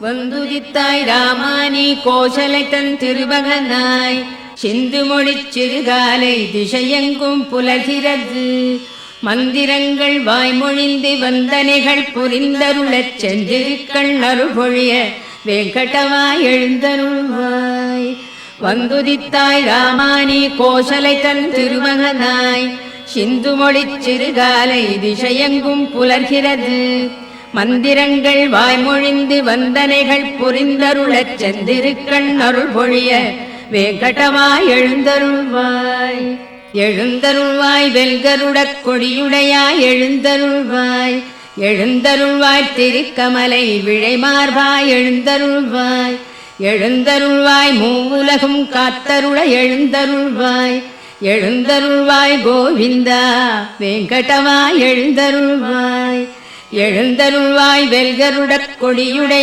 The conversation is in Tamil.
வந்துதித்தாய் ராமானி கோசலை தன் திருமகனாய் சிந்து மொழிச் சிறுகாலை திசையெங்கும் புலர்கிறது. மந்திரங்கள் வாய்மொழிந்து வந்தனைகள் புரிந்தருளச் சென்றிருக்கள் அருள்பொழிய வெங்கடவாய் எழுந்தருள்வாய். வந்துதித்தாய் ராமானி கோசலை தன் திருமகனாய் சிந்து மொழிச் சிறுகாலை திசையெங்கும் புலர்கிறது. மந்திரங்கள் வாய்மொழிந்து வந்தனைகள் புரிந்தருளச் சென்றிருக்கள் அருள்பொழிய வெங்கடவாய் எழுந்தருள்வாய். எழுந்தருள்வாய் வெல்கருடக் கொடியுடையாய் எழுந்தருள்வாய். எழுந்தருள்வாய் திருக்கமலை விழைமார்பாய் எழுந்தருள்வாய். எழுந்தருள்வாய் மூவுலகும் காத்தருள எழுந்தருள்வாய். எழுந்தருள்வாய் கோவிந்தா வெங்கடவாய் எழுந்தருள்வாய். எழுந்தருள்வாய் வெல்கருடக் கொடியுடைய